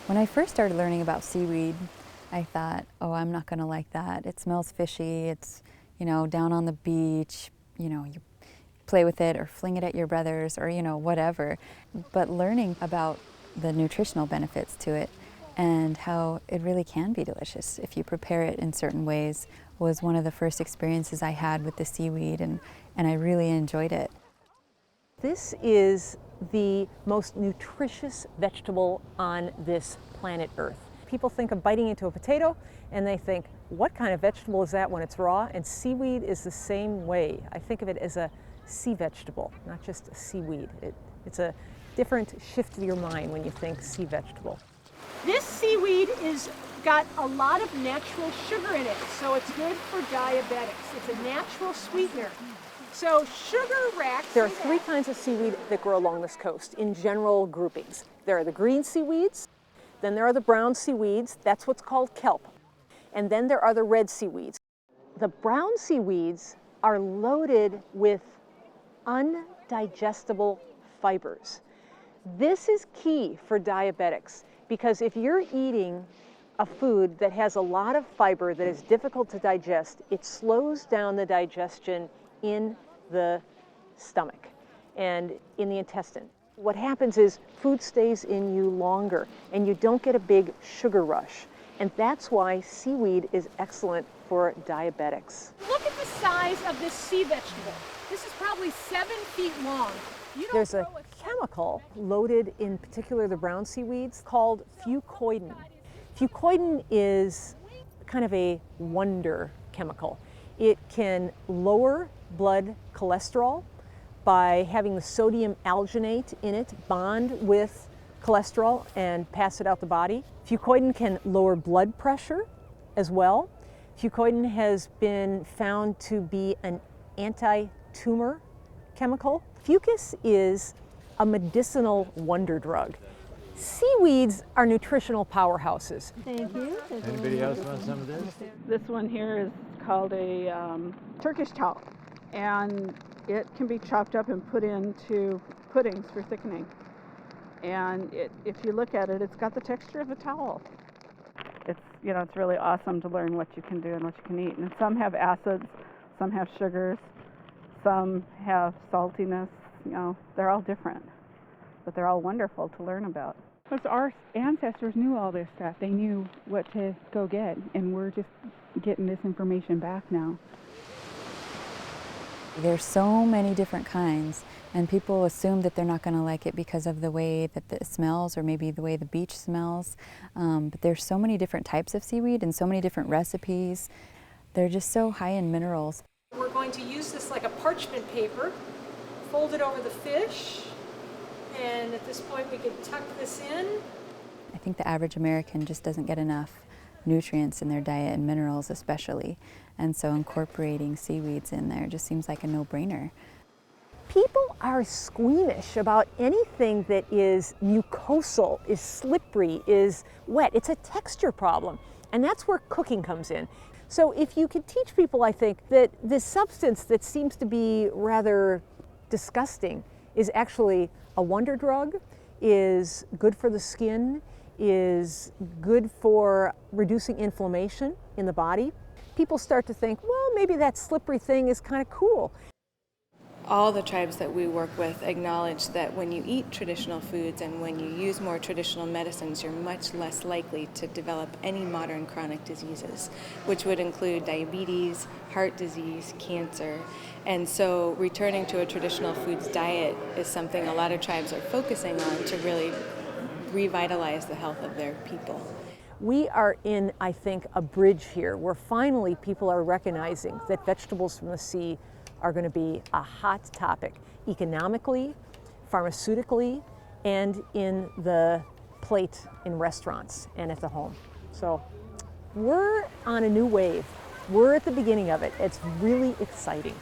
When I first started learning about seaweed, I thought, oh, I'm not going to like that. It smells fishy. It's, down on the beach, you play with it or fling it at your brothers or, whatever. But learning about the nutritional benefits to it and how it really can be delicious if you prepare it in certain ways was one of the first experiences I had with the seaweed, and I really enjoyed it. This is the most nutritious vegetable on this planet Earth. People think of biting into a potato and they think, what kind of vegetable is that when it's raw? And seaweed is the same way. I think of it as a sea vegetable, not just a seaweed. It's a different shift of your mind when you think sea vegetable. This seaweed is got a lot of natural sugar in it, so it's good for diabetics. It's a natural sweetener. So sugar racks. There are three kinds of seaweed that grow along this coast in general groupings. There are the green seaweeds, then there are the brown seaweeds, that's what's called kelp, and then there are the red seaweeds. The brown seaweeds are loaded with undigestible fibers. This is key for diabetics because if you're eating a food that has a lot of fiber that is difficult to digest, it slows down the digestion in the stomach and in the intestine. What happens is food stays in you longer and you don't get a big sugar rush. And that's why seaweed is excellent for diabetics. Look at the size of this sea vegetable. This is probably 7 feet long. There's a chemical loaded in particular the brown seaweeds called fucoidan. Fucoidan is kind of a wonder chemical. It can lower blood cholesterol by having the sodium alginate in it bond with cholesterol and pass it out the body. Fucoidan can lower blood pressure as well. Fucoidan has been found to be an anti-tumor chemical. Fucus is a medicinal wonder drug. Seaweeds are nutritional powerhouses. Thank you. Anybody else want some of this? This one here is called a Turkish towel, and it can be chopped up and put into puddings for thickening. And if you look at it, it's got the texture of a towel. It's really awesome to learn what you can do and what you can eat. And some have acids, some have sugars, some have saltiness. They're all different, but they're all wonderful to learn about. Because our ancestors knew all this stuff. They knew what to go get, and we're just getting this information back now. There's so many different kinds, and people assume that they're not going to like it because of the way that it smells or maybe the way the beach smells. But there's so many different types of seaweed and so many different recipes. They're just so high in minerals. We're going to use this like a parchment paper, fold it over the fish, and at this point we can tuck this in. I think the average American just doesn't get enough nutrients in their diet and minerals especially, and so incorporating seaweeds in there just seems like a no-brainer. People are squeamish about anything that is mucosal, is slippery, is wet. It's a texture problem, and that's where cooking comes in. So if you could teach people, I think, that this substance that seems to be rather disgusting is actually a wonder drug, is good for the skin, is good for reducing inflammation in the body, people start to think, well, maybe that slippery thing is kind of cool. All the tribes that we work with acknowledge that when you eat traditional foods and when you use more traditional medicines, you're much less likely to develop any modern chronic diseases, which would include diabetes, heart disease, cancer. And so returning to a traditional foods diet is something a lot of tribes are focusing on to really revitalize the health of their people. We are in, I think, a bridge here where finally people are recognizing that vegetables from the sea are going to be a hot topic economically, pharmaceutically, and in the plate in restaurants and at the home. So we're on a new wave. We're at the beginning of it. It's really exciting.